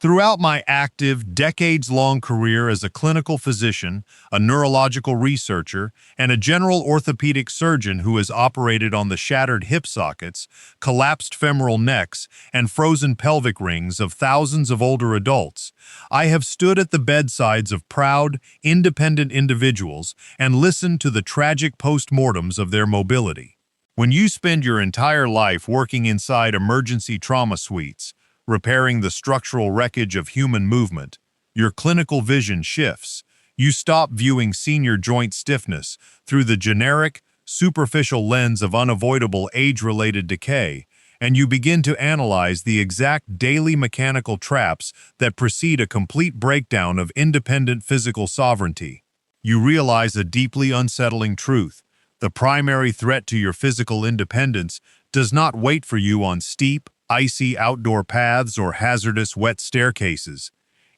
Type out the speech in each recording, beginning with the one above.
Throughout my active, decades-long career as a clinical physician, a neurological researcher, and a general orthopedic surgeon who has operated on the shattered hip sockets, collapsed femoral necks, and frozen pelvic rings of thousands of older adults, I have stood at the bedsides of proud, independent individuals and listened to the tragic postmortems of their mobility. When you spend your entire life working inside emergency trauma suites, repairing the structural wreckage of human movement, your clinical vision shifts. You stop viewing senior joint stiffness through the generic, superficial lens of unavoidable age-related decay, and you begin to analyze the exact daily mechanical traps that precede a complete breakdown of independent physical sovereignty. You realize a deeply unsettling truth. The primary threat to your physical independence does not wait for you on steep, icy outdoor paths or hazardous wet staircases.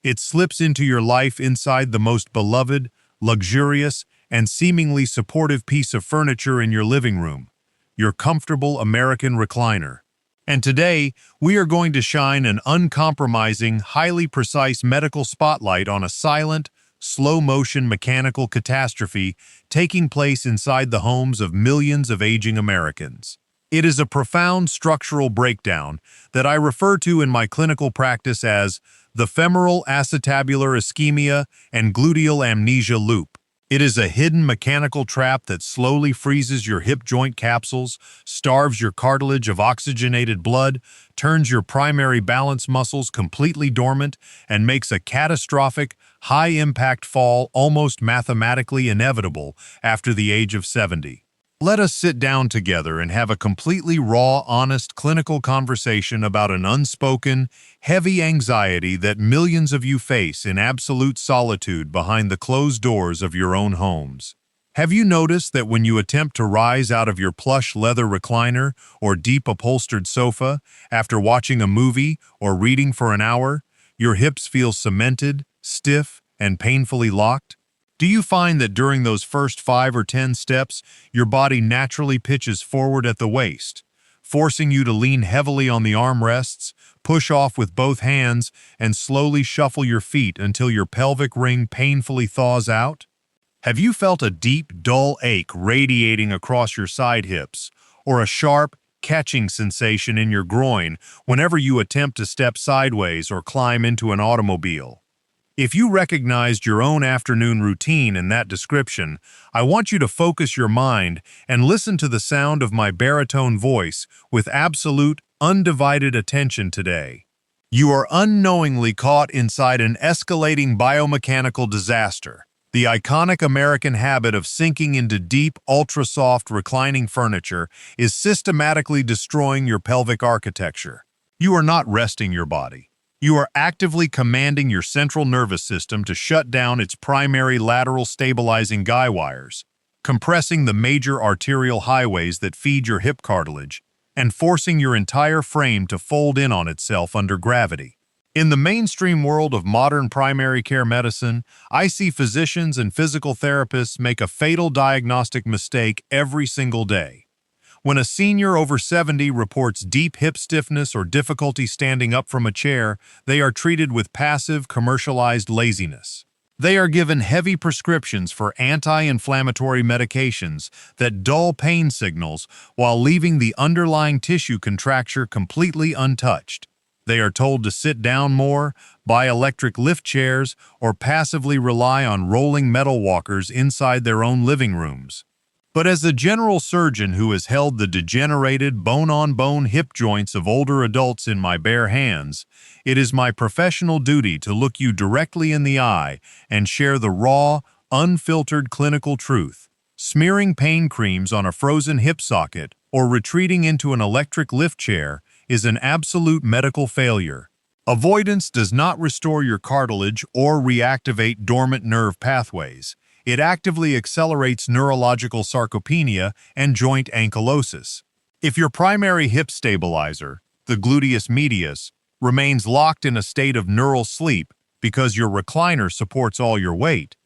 It slips into your life inside the most beloved, luxurious, and seemingly supportive piece of furniture in your living room, your comfortable American recliner. And today, we are going to shine an uncompromising, highly precise medical spotlight on a silent, slow-motion mechanical catastrophe taking place inside the homes of millions of aging Americans. It is a profound structural breakdown that I refer to in my clinical practice as the femoral-acetabular ischemia and gluteal amnesia loop. It is a hidden mechanical trap that slowly freezes your hip joint capsules, starves your cartilage of oxygenated blood, turns your primary balance muscles completely dormant, and makes a catastrophic, high-impact fall almost mathematically inevitable after the age of 70. Let us sit down together and have a completely raw, honest clinical conversation about an unspoken, heavy anxiety that millions of you face in absolute solitude behind the closed doors of your own homes. Have you noticed that when you attempt to rise out of your plush leather recliner or deep upholstered sofa after watching a movie or reading for an hour, your hips feel cemented, stiff, and painfully locked? Do you find that during those first 5 or 10 steps, your body naturally pitches forward at the waist, forcing you to lean heavily on the armrests, push off with both hands, and slowly shuffle your feet until your pelvic ring painfully thaws out? Have you felt a deep, dull ache radiating across your side hips, or a sharp, catching sensation in your groin whenever you attempt to step sideways or climb into an automobile? If you recognized your own afternoon routine in that description, I want you to focus your mind and listen to the sound of my baritone voice with absolute, undivided attention today. You are unknowingly caught inside an escalating biomechanical disaster, the iconic American habit of sinking into deep, ultra-soft reclining furniture is systematically destroying your pelvic architecture. You are not resting your body. You are actively commanding your central nervous system to shut down its primary lateral stabilizing guy wires, compressing the major arterial highways that feed your hip cartilage, and forcing your entire frame to fold in on itself under gravity. In the mainstream world of modern primary care medicine, I see physicians and physical therapists make a fatal diagnostic mistake every single day. When a senior over 70 reports deep hip stiffness or difficulty standing up from a chair, they are treated with passive, commercialized laziness. They are given heavy prescriptions for anti-inflammatory medications that dull pain signals while leaving the underlying tissue contracture completely untouched. They are told to sit down more, buy electric lift chairs, or passively rely on rolling metal walkers inside their own living rooms. But as a general surgeon who has held the degenerated bone-on-bone hip joints of older adults in my bare hands, it is my professional duty to look you directly in the eye and share the raw, unfiltered clinical truth. Smearing pain creams on a frozen hip socket or retreating into an electric lift chair is an absolute medical failure. Avoidance does not restore your cartilage or reactivate dormant nerve pathways. It actively accelerates neurological sarcopenia and joint ankylosis. If your primary hip stabilizer, the gluteus medius, remains locked in a state of neural sleep because your recliner supports all your weight,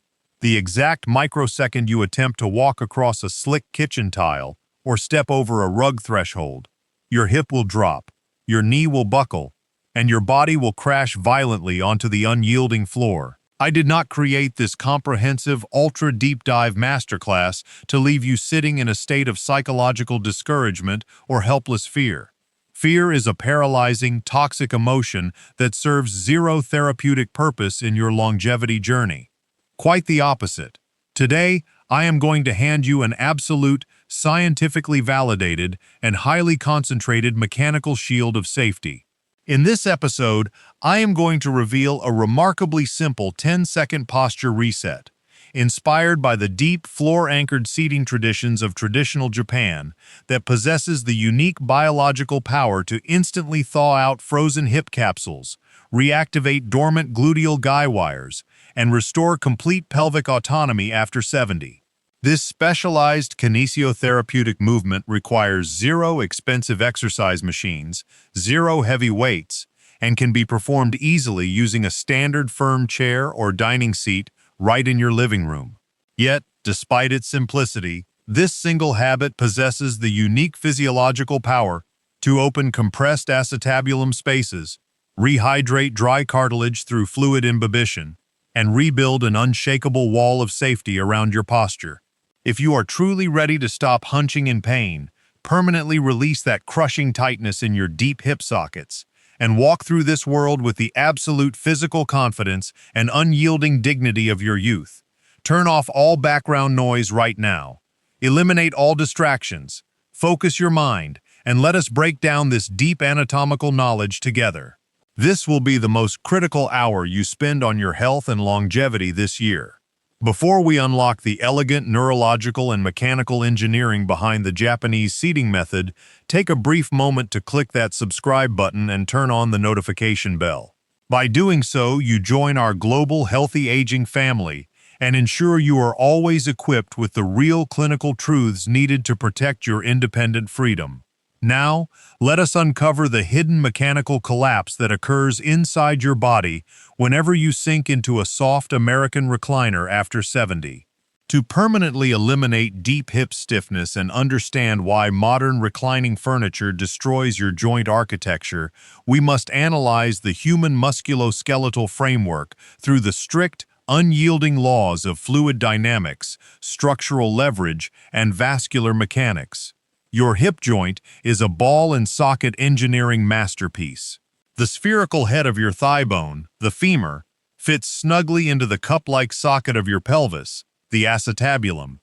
the exact microsecond you attempt to walk across a slick kitchen tile or step over a rug threshold, your hip will drop, your knee will buckle, and your body will crash violently onto the unyielding floor. I did not create this comprehensive, ultra-deep dive masterclass to leave you sitting in a state of psychological discouragement or helpless fear. Fear is a paralyzing, toxic emotion that serves zero therapeutic purpose in your longevity journey. Quite the opposite. Today, I am going to hand you an absolute, scientifically validated, and highly concentrated mechanical shield of safety. In this episode, I am going to reveal a remarkably simple 10-second posture reset. Inspired by the deep, floor-anchored seating traditions of traditional Japan that possesses the unique biological power to instantly thaw out frozen hip capsules, reactivate dormant gluteal guy wires, and restore complete pelvic autonomy after 70. This specialized kinesiotherapeutic movement requires zero expensive exercise machines, zero heavy weights, and can be performed easily using a standard firm chair or dining seat right in your living room. Yet, despite its simplicity, this single habit possesses the unique physiological power to open compressed acetabulum spaces, rehydrate dry cartilage through fluid imbibition, and rebuild an unshakable wall of safety around your posture. If you are truly ready to stop hunching in pain, permanently release that crushing tightness in your deep hip sockets, and walk through this world with the absolute physical confidence and unyielding dignity of your youth, turn off all background noise right now. Eliminate all distractions, focus your mind, and let us break down this deep anatomical knowledge together. This will be the most critical hour you spend on your health and longevity this year. Before we unlock the elegant neurological and mechanical engineering behind the Japanese seating method, take a brief moment to click that subscribe button and turn on the notification bell. By doing so, you join our global healthy aging family and ensure you are always equipped with the real clinical truths needed to protect your independent freedom. Now, let us uncover the hidden mechanical collapse that occurs inside your body whenever you sink into a soft American recliner after 70. To permanently eliminate deep hip stiffness and understand why modern reclining furniture destroys your joint architecture, we must analyze the human musculoskeletal framework through the strict, unyielding laws of fluid dynamics, structural leverage, and vascular mechanics. Your hip joint is a ball and socket engineering masterpiece. The spherical head of your thigh bone, the femur, fits snugly into the cup-like socket of your pelvis, the acetabulum.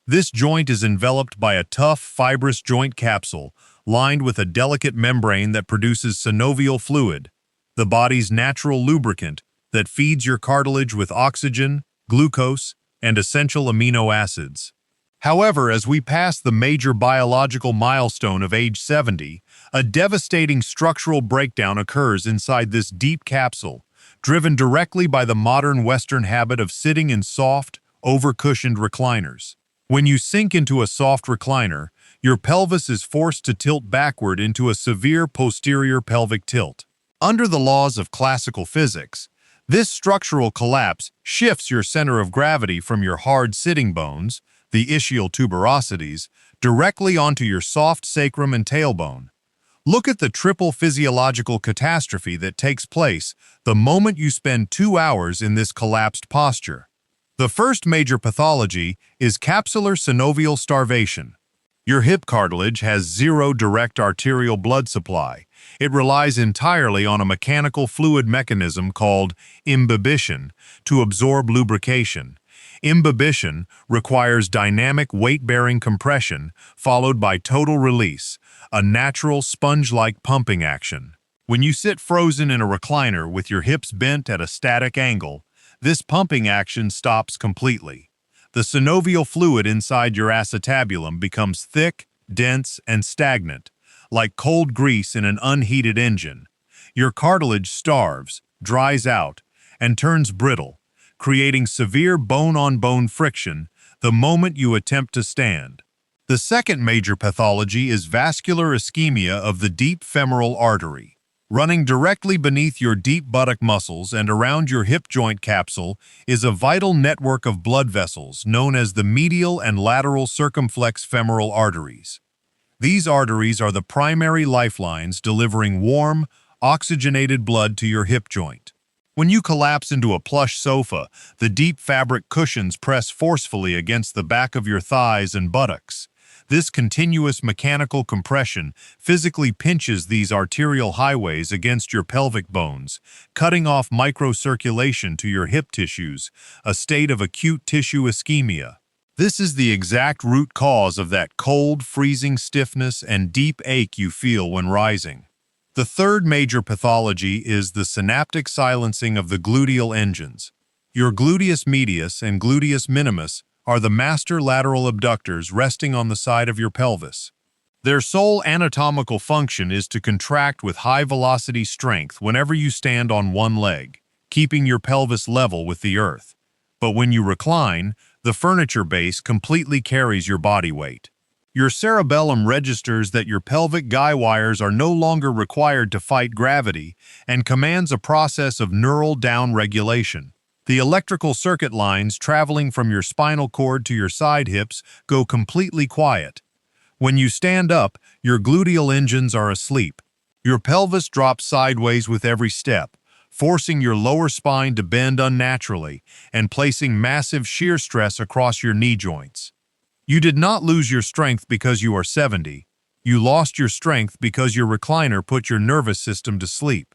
This joint is enveloped by a tough, fibrous joint capsule lined with a delicate membrane that produces synovial fluid, the body's natural lubricant that feeds your cartilage with oxygen, glucose, and essential amino acids. However, as we pass the major biological milestone of age 70, a devastating structural breakdown occurs inside this deep capsule, driven directly by the modern Western habit of sitting in soft, over-cushioned recliners. When you sink into a soft recliner, your pelvis is forced to tilt backward into a severe posterior pelvic tilt. Under the laws of classical physics, this structural collapse shifts your center of gravity from your hard sitting bones, the ischial tuberosities, directly onto your soft sacrum and tailbone. Look at the triple physiological catastrophe that takes place the moment you spend 2 hours in this collapsed posture. The first major pathology is capsular synovial starvation. Your hip cartilage has zero direct arterial blood supply. It relies entirely on a mechanical fluid mechanism called imbibition to absorb lubrication. Imbibition requires dynamic weight-bearing compression followed by total release, a natural sponge-like pumping action. When you sit frozen in a recliner with your hips bent at a static angle, this pumping action stops completely. The synovial fluid inside your acetabulum becomes thick, dense, and stagnant, like cold grease in an unheated engine. Your cartilage starves, dries out, and turns brittle, creating severe bone-on-bone friction the moment you attempt to stand. The second major pathology is vascular ischemia of the deep femoral artery. Running directly beneath your deep buttock muscles and around your hip joint capsule is a vital network of blood vessels known as the medial and lateral circumflex femoral arteries. These arteries are the primary lifelines delivering warm, oxygenated blood to your hip joint. When you collapse into a plush sofa, the deep fabric cushions press forcefully against the back of your thighs and buttocks. This continuous mechanical compression physically pinches these arterial highways against your pelvic bones, cutting off microcirculation to your hip tissues, a state of acute tissue ischemia. This is the exact root cause of that cold, freezing stiffness and deep ache you feel when rising. The third major pathology is the synaptic silencing of the gluteal engines. Your gluteus medius and gluteus minimus are the master lateral abductors resting on the side of your pelvis. Their sole anatomical function is to contract with high-velocity strength whenever you stand on one leg, keeping your pelvis level with the earth. But when you recline, the furniture base completely carries your body weight. Your cerebellum registers that your pelvic guy wires are no longer required to fight gravity and commands a process of neural down-regulation. The electrical circuit lines traveling from your spinal cord to your side hips go completely quiet. When you stand up, your gluteal engines are asleep. Your pelvis drops sideways with every step, forcing your lower spine to bend unnaturally and placing massive shear stress across your knee joints. You did not lose your strength because you are 70. You lost your strength because your recliner put your nervous system to sleep.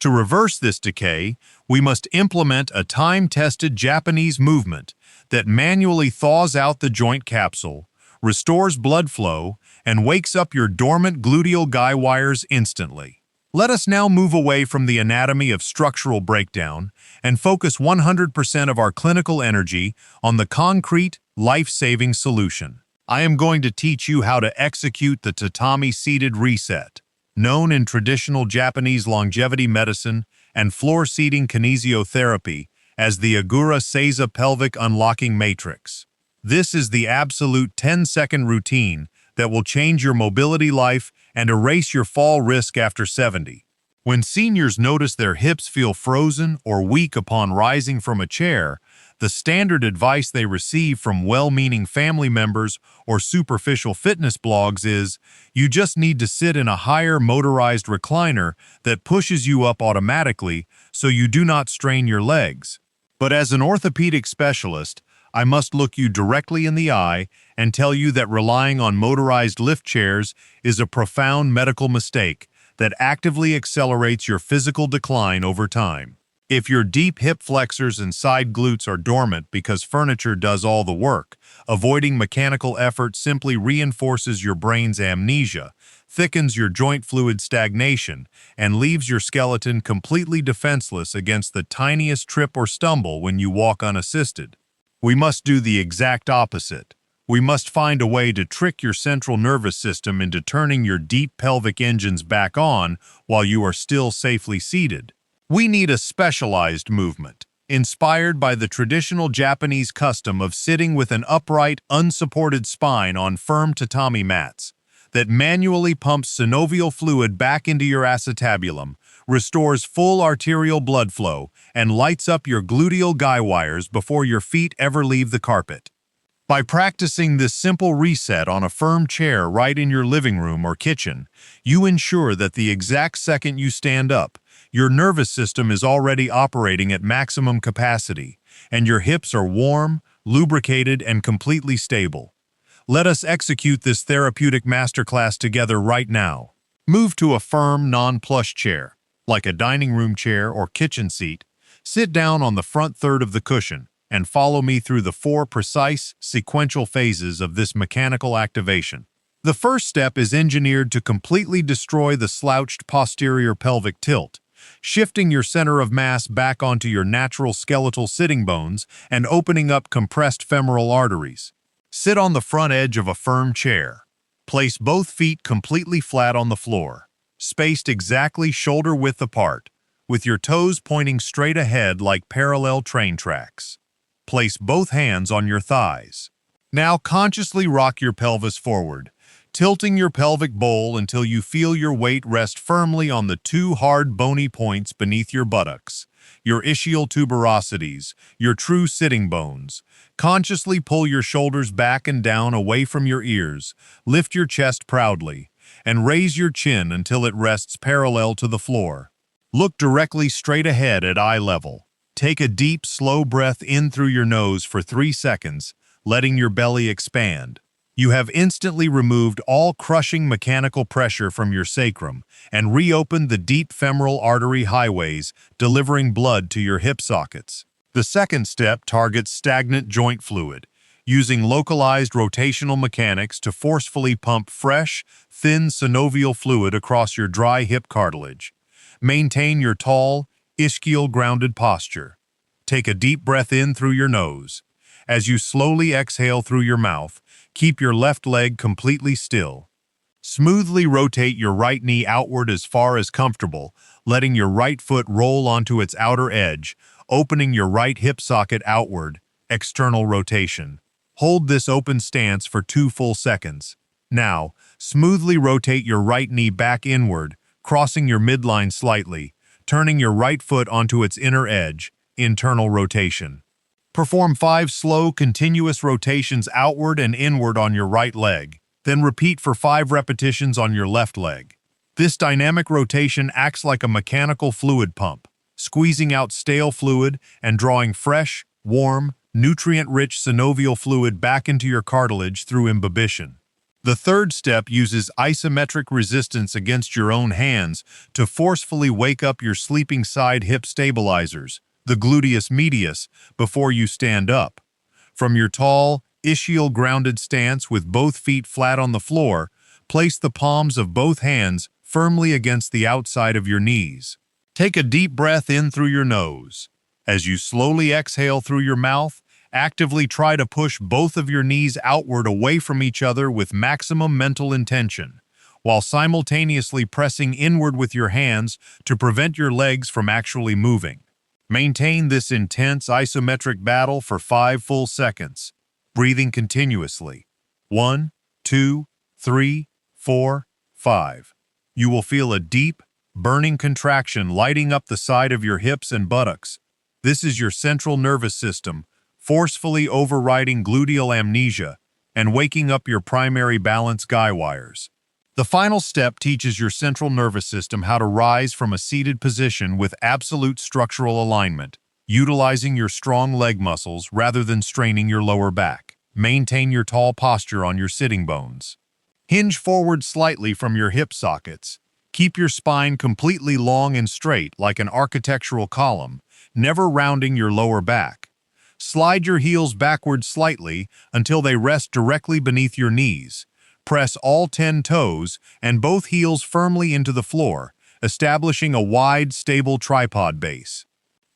To reverse this decay, we must implement a time-tested Japanese movement that manually thaws out the joint capsule, restores blood flow, and wakes up your dormant gluteal guy wires instantly. Let us now move away from the anatomy of structural breakdown and focus 100% of our clinical energy on the concrete, life-saving solution. I am going to teach you how to execute the Tatami Seated Reset, known in traditional Japanese longevity medicine and floor-seating kinesiotherapy as the Agura Seiza Pelvic Unlocking Matrix. This is the absolute 10-second routine that will change your mobility life and erase your fall risk after 70. When seniors notice their hips feel frozen or weak upon rising from a chair, the standard advice they receive from well-meaning family members or superficial fitness blogs is, you just need to sit in a higher motorized recliner that pushes you up automatically so you do not strain your legs. But as an orthopedic specialist, I must look you directly in the eye and tell you that relying on motorized lift chairs is a profound medical mistake that actively accelerates your physical decline over time. If your deep hip flexors and side glutes are dormant because furniture does all the work, avoiding mechanical effort simply reinforces your brain's amnesia, thickens your joint fluid stagnation, and leaves your skeleton completely defenseless against the tiniest trip or stumble when you walk unassisted. We must do the exact opposite. We must find a way to trick your central nervous system into turning your deep pelvic engines back on while you are still safely seated. We need a specialized movement, inspired by the traditional Japanese custom of sitting with an upright, unsupported spine on firm tatami mats, that manually pumps synovial fluid back into your acetabulum, restores full arterial blood flow, and lights up your gluteal guy wires before your feet ever leave the carpet. By practicing this simple reset on a firm chair right in your living room or kitchen, you ensure that the exact second you stand up, your nervous system is already operating at maximum capacity, and your hips are warm, lubricated, and completely stable. Let us execute this therapeutic masterclass together right now. Move to a firm, non-plush chair, like a dining room chair or kitchen seat. Sit down on the front third of the cushion and follow me through the 4 precise, sequential phases of this mechanical activation. The first step is engineered to completely destroy the slouched posterior pelvic tilt, shifting your center of mass back onto your natural skeletal sitting bones and opening up compressed femoral arteries. Sit on the front edge of a firm chair. Place both feet completely flat on the floor, spaced exactly shoulder width apart, with your toes pointing straight ahead like parallel train tracks. Place both hands on your thighs. Now consciously rock your pelvis forward, tilting your pelvic bowl until you feel your weight rest firmly on the 2 hard bony points beneath your buttocks, your ischial tuberosities, your true sitting bones. Consciously pull your shoulders back and down away from your ears, lift your chest proudly, and raise your chin until it rests parallel to the floor. Look directly straight ahead at eye level. Take a deep, slow breath in through your nose for 3 seconds, letting your belly expand. You have instantly removed all crushing mechanical pressure from your sacrum and reopened the deep femoral artery highways, delivering blood to your hip sockets. The second step targets stagnant joint fluid, using localized rotational mechanics to forcefully pump fresh, thin synovial fluid across your dry hip cartilage. Maintain your tall, ischial-grounded posture. Take a deep breath in through your nose. As you slowly exhale through your mouth, keep your left leg completely still. Smoothly rotate your right knee outward as far as comfortable, letting your right foot roll onto its outer edge, opening your right hip socket outward, external rotation. Hold this open stance for 2 full seconds. Now, smoothly rotate your right knee back inward, crossing your midline slightly, turning your right foot onto its inner edge, internal rotation. Perform 5 slow, continuous rotations outward and inward on your right leg, then repeat for 5 repetitions on your left leg. This dynamic rotation acts like a mechanical fluid pump, squeezing out stale fluid and drawing fresh, warm, nutrient-rich synovial fluid back into your cartilage through imbibition. The third step uses isometric resistance against your own hands to forcefully wake up your sleeping side hip stabilizers, the gluteus medius, before you stand up. From your tall, ischial-grounded stance with both feet flat on the floor, place the palms of both hands firmly against the outside of your knees. Take a deep breath in through your nose. As you slowly exhale through your mouth, actively try to push both of your knees outward away from each other with maximum mental intention, while simultaneously pressing inward with your hands to prevent your legs from actually moving. Maintain this intense isometric battle for 5 full seconds, breathing continuously. 1, 2, 3, 4, 5. You will feel a deep, burning contraction lighting up the side of your hips and buttocks. This is your central nervous system, forcefully overriding gluteal amnesia and waking up your primary balance guy wires. The final step teaches your central nervous system how to rise from a seated position with absolute structural alignment, utilizing your strong leg muscles rather than straining your lower back. Maintain your tall posture on your sitting bones. Hinge forward slightly from your hip sockets. Keep your spine completely long and straight like an architectural column, never rounding your lower back. Slide your heels backward slightly until they rest directly beneath your knees. Press all 10 toes and both heels firmly into the floor, establishing a wide, stable tripod base.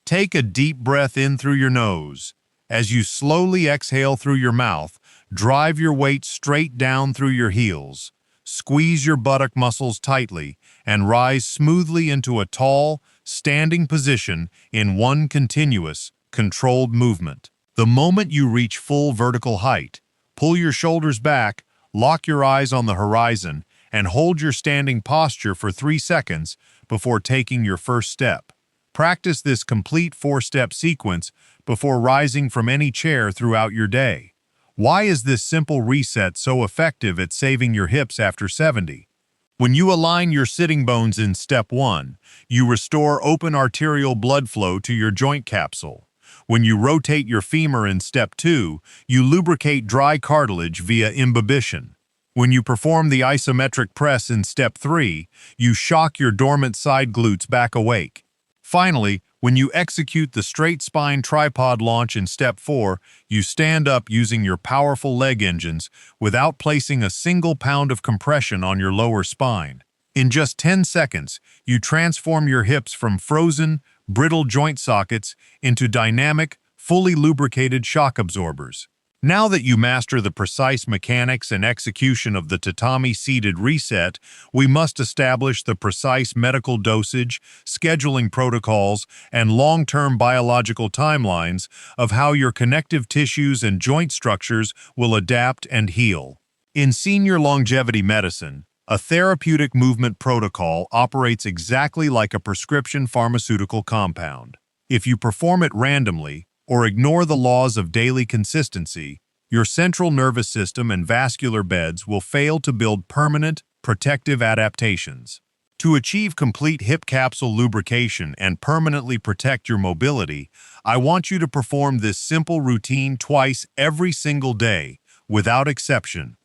Take a deep breath in through your nose. As you slowly exhale through your mouth, drive your weight straight down through your heels. Squeeze your buttock muscles tightly and rise smoothly into a tall, standing position in one continuous, controlled movement. The moment you reach full vertical height, pull your shoulders back, lock your eyes on the horizon, and hold your standing posture for 3 seconds before taking your first step. Practice this complete 4-step sequence before rising from any chair throughout your day. Why is this simple reset so effective at saving your hips after 70? When you align your sitting bones in step 1, you restore open arterial blood flow to your joint capsule. When you rotate your femur in step 2, you lubricate dry cartilage via imbibition. When you perform the isometric press in step 3, you shock your dormant side glutes back awake. Finally, when you execute the straight spine tripod launch in step 4, you stand up using your powerful leg engines without placing a single pound of compression on your lower spine. In just 10 seconds, you transform your hips from frozen, brittle joint sockets into dynamic, fully lubricated shock absorbers. Now that you master the precise mechanics and execution of the Tatami Seated Reset, we must establish the precise medical dosage, scheduling protocols, and long-term biological timelines of how your connective tissues and joint structures will adapt and heal. In senior longevity medicine, a therapeutic movement protocol operates exactly like a prescription pharmaceutical compound. If you perform it randomly, or ignore the laws of daily consistency, your central nervous system and vascular beds will fail to build permanent, protective adaptations. To achieve complete hip capsule lubrication and permanently protect your mobility, I want you to perform this simple routine twice every single day, without exception.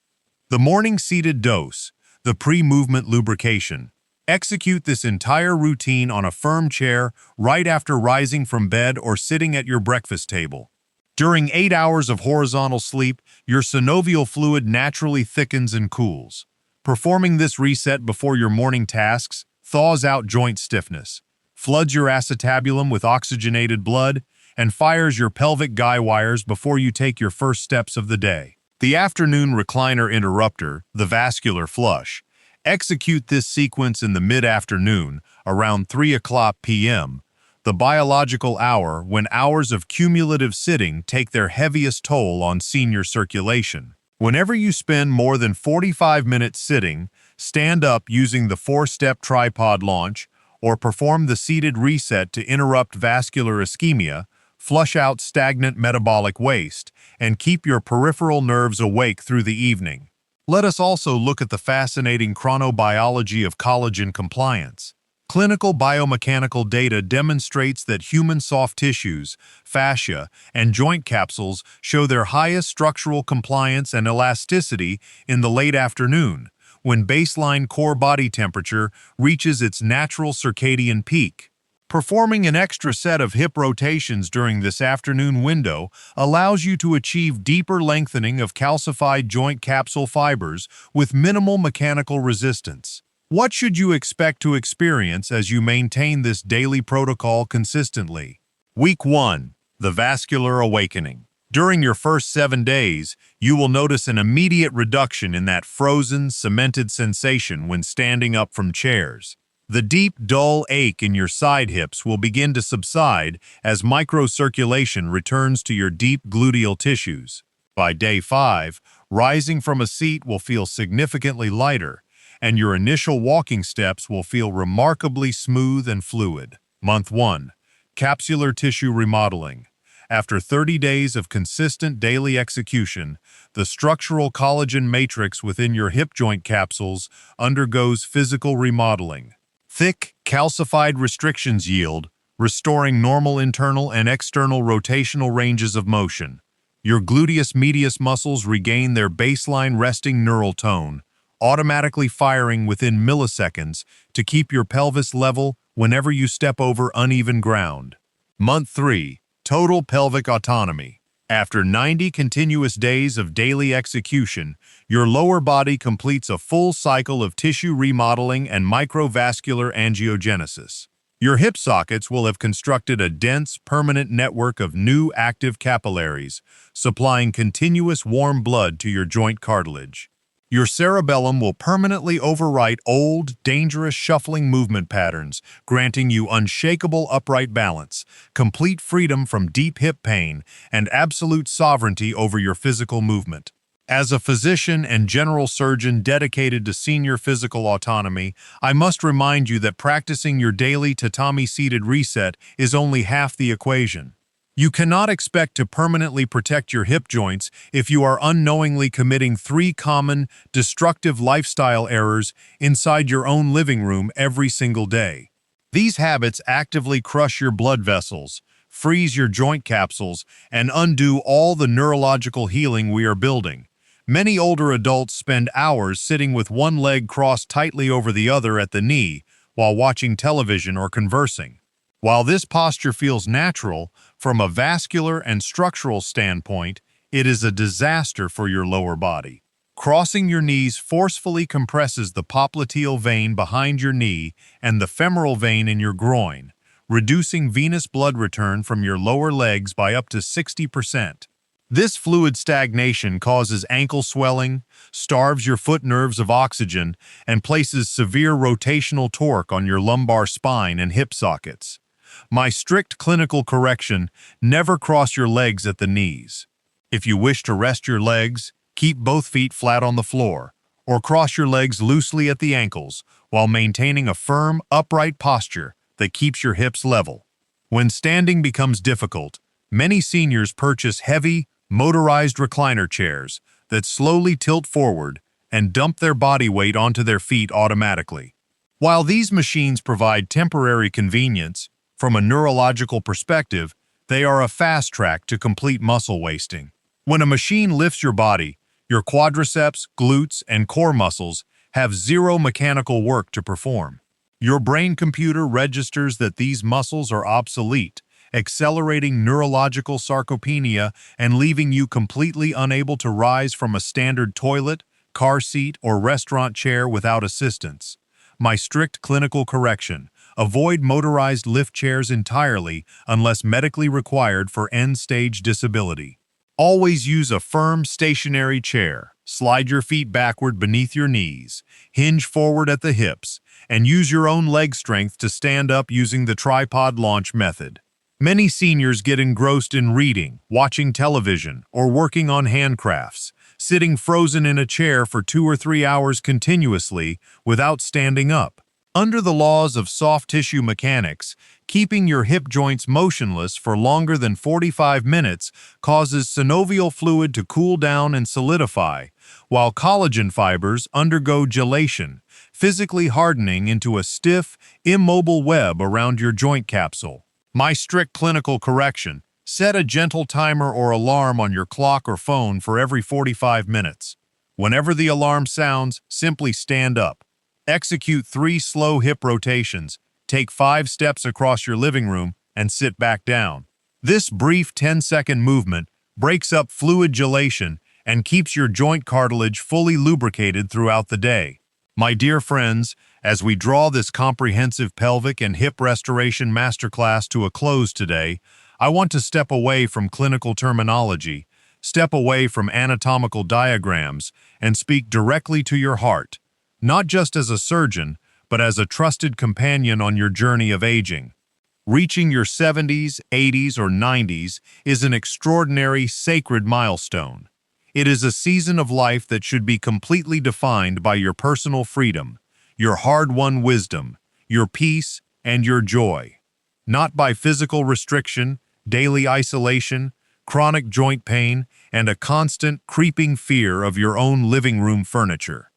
The morning seated dose, the pre-movement lubrication. Execute this entire routine on a firm chair right after rising from bed or sitting at your breakfast table. During 8 hours of horizontal sleep, your synovial fluid naturally thickens and cools. Performing this reset before your morning tasks thaws out joint stiffness, floods your acetabulum with oxygenated blood, and fires your pelvic guy wires before you take your first steps of the day. The afternoon recliner interrupter, the vascular flush. Execute this sequence in the mid-afternoon, around 3 o'clock p.m., the biological hour when hours of cumulative sitting take their heaviest toll on senior circulation. Whenever you spend more than 45 minutes sitting, stand up using the 4-step tripod launch or perform the seated reset to interrupt vascular ischemia, flush out stagnant metabolic waste, and keep your peripheral nerves awake through the evening. Let us also look at the fascinating chronobiology of collagen compliance. Clinical biomechanical data demonstrates that human soft tissues, fascia, and joint capsules show their highest structural compliance and elasticity in the late afternoon, when baseline core body temperature reaches its natural circadian peak. Performing an extra set of hip rotations during this afternoon window allows you to achieve deeper lengthening of calcified joint capsule fibers with minimal mechanical resistance. What should you expect to experience as you maintain this daily protocol consistently? Week 1. The Vascular Awakening. During your first 7 days, you will notice an immediate reduction in that frozen, cemented sensation when standing up from chairs. The deep, dull ache in your side hips will begin to subside as microcirculation returns to your deep gluteal tissues. By day 5, rising from a seat will feel significantly lighter, and your initial walking steps will feel remarkably smooth and fluid. Month 1. Capsular tissue remodeling. After 30 days of consistent daily execution, the structural collagen matrix within your hip joint capsules undergoes physical remodeling. Thick, calcified restrictions yield, restoring normal internal and external rotational ranges of motion. Your gluteus medius muscles regain their baseline resting neural tone, automatically firing within milliseconds to keep your pelvis level whenever you step over uneven ground. Month 3. Total pelvic autonomy. After 90 continuous days of daily execution, your lower body completes a full cycle of tissue remodeling and microvascular angiogenesis. Your hip sockets will have constructed a dense, permanent network of new active capillaries, supplying continuous warm blood to your joint cartilage. Your cerebellum will permanently overwrite old, dangerous shuffling movement patterns, granting you unshakable upright balance, complete freedom from deep hip pain, and absolute sovereignty over your physical movement. As a physician and general surgeon dedicated to senior physical autonomy, I must remind you that practicing your daily Tatami Seated Reset is only half the equation. You cannot expect to permanently protect your hip joints if you are unknowingly committing 3 common, destructive lifestyle errors inside your own living room every single day. These habits actively crush your blood vessels, freeze your joint capsules, and undo all the neurological healing we are building. Many older adults spend hours sitting with one leg crossed tightly over the other at the knee while watching television or conversing. While this posture feels natural, from a vascular and structural standpoint, it is a disaster for your lower body. Crossing your knees forcefully compresses the popliteal vein behind your knee and the femoral vein in your groin, reducing venous blood return from your lower legs by up to 60%. This fluid stagnation causes ankle swelling, starves your foot nerves of oxygen, and places severe rotational torque on your lumbar spine and hip sockets. My strict clinical correction: never cross your legs at the knees. If you wish to rest your legs, keep both feet flat on the floor, or cross your legs loosely at the ankles while maintaining a firm, upright posture that keeps your hips level. When standing becomes difficult, many seniors purchase heavy, motorized recliner chairs that slowly tilt forward, and dump their body weight onto their feet automatically. While these machines provide temporary convenience, from a neurological perspective, they are a fast track to complete muscle wasting. When a machine lifts your body, your quadriceps, glutes, and core muscles have zero mechanical work to perform. Your brain computer registers that these muscles are obsolete, accelerating neurological sarcopenia and leaving you completely unable to rise from a standard toilet, car seat, or restaurant chair without assistance. My strict clinical correction: avoid motorized lift chairs entirely unless medically required for end-stage disability. Always use a firm, stationary chair. Slide your feet backward beneath your knees, hinge forward at the hips, and use your own leg strength to stand up using the tripod launch method. Many seniors get engrossed in reading, watching television, or working on handcrafts, sitting frozen in a chair for 2 or 3 hours continuously without standing up. Under the laws of soft tissue mechanics, keeping your hip joints motionless for longer than 45 minutes causes synovial fluid to cool down and solidify, while collagen fibers undergo gelation, physically hardening into a stiff, immobile web around your joint capsule. My strict clinical correction: set a gentle timer or alarm on your clock or phone for every 45 minutes. Whenever the alarm sounds, simply stand up. Execute 3 slow hip rotations, take 5 steps across your living room, and sit back down. This brief 10-second movement breaks up fluid gelation and keeps your joint cartilage fully lubricated throughout the day. My dear friends, as we draw this comprehensive pelvic and hip restoration masterclass to a close today, I want to step away from clinical terminology, step away from anatomical diagrams, and speak directly to your heart, not just as a surgeon, but as a trusted companion on your journey of aging. Reaching your 70s, 80s, or 90s is an extraordinary, sacred milestone. It is a season of life that should be completely defined by your personal freedom, your hard-won wisdom, your peace, and your joy. Not by physical restriction, daily isolation, chronic joint pain, and a constant, creeping fear of your own living room furniture.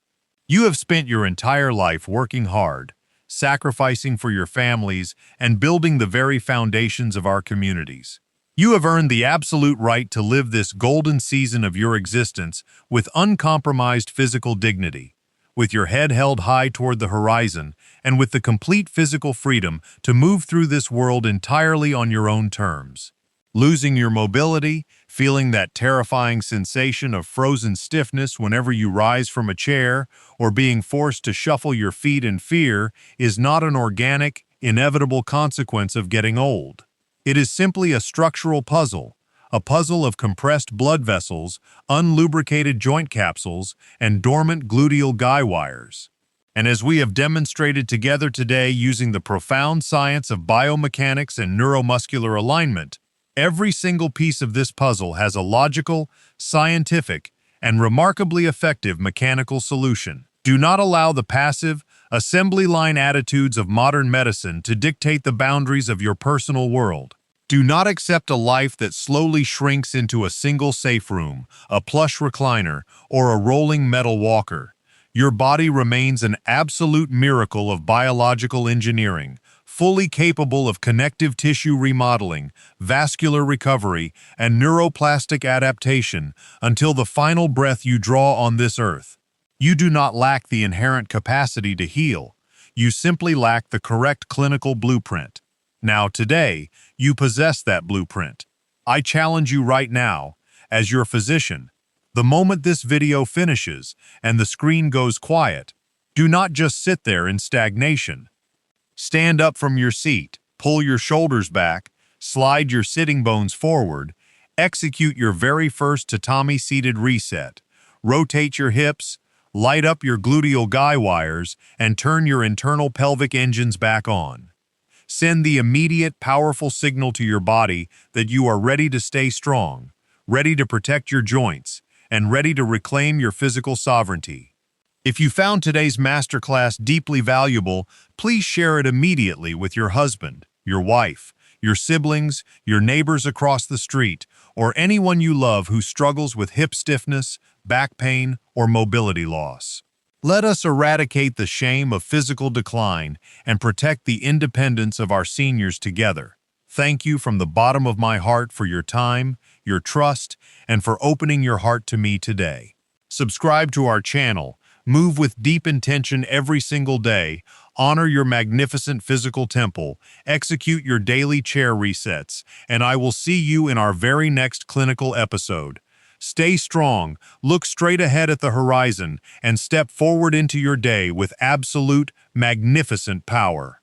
You have spent your entire life working hard, sacrificing for your families, and building the very foundations of our communities. You have earned the absolute right to live this golden season of your existence with uncompromised physical dignity, with your head held high toward the horizon, and with the complete physical freedom to move through this world entirely on your own terms. Losing your mobility, feeling that terrifying sensation of frozen stiffness whenever you rise from a chair, or being forced to shuffle your feet in fear is not an organic, inevitable consequence of getting old. It is simply a structural puzzle, a puzzle of compressed blood vessels, unlubricated joint capsules, and dormant gluteal guy wires. And as we have demonstrated together today using the profound science of biomechanics and neuromuscular alignment, every single piece of this puzzle has a logical, scientific, and remarkably effective mechanical solution. Do not allow the passive, assembly line attitudes of modern medicine to dictate the boundaries of your personal world. Do not accept a life that slowly shrinks into a single safe room, a plush recliner, or a rolling metal walker. Your body remains an absolute miracle of biological engineering, fully capable of connective tissue remodeling, vascular recovery, and neuroplastic adaptation until the final breath you draw on this earth. You do not lack the inherent capacity to heal. You simply lack the correct clinical blueprint. Now, today, you possess that blueprint. I challenge you right now, as your physician, the moment this video finishes and the screen goes quiet, do not just sit there in stagnation. Stand up from your seat, pull your shoulders back, slide your sitting bones forward, execute your very first Tatami Seated Reset, rotate your hips, light up your gluteal guy wires, and turn your internal pelvic engines back on. Send the immediate, powerful signal to your body that you are ready to stay strong, ready to protect your joints, and ready to reclaim your physical sovereignty. If you found today's masterclass deeply valuable, please share it immediately with your husband, your wife, your siblings, your neighbors across the street, or anyone you love who struggles with hip stiffness, back pain, or mobility loss. Let us eradicate the shame of physical decline and protect the independence of our seniors together. Thank you from the bottom of my heart for your time, your trust, and for opening your heart to me today. Subscribe to our channel, move with deep intention every single day, honor your magnificent physical temple, execute your daily chair resets, and I will see you in our very next clinical episode. Stay strong, look straight ahead at the horizon, and step forward into your day with absolute, magnificent power.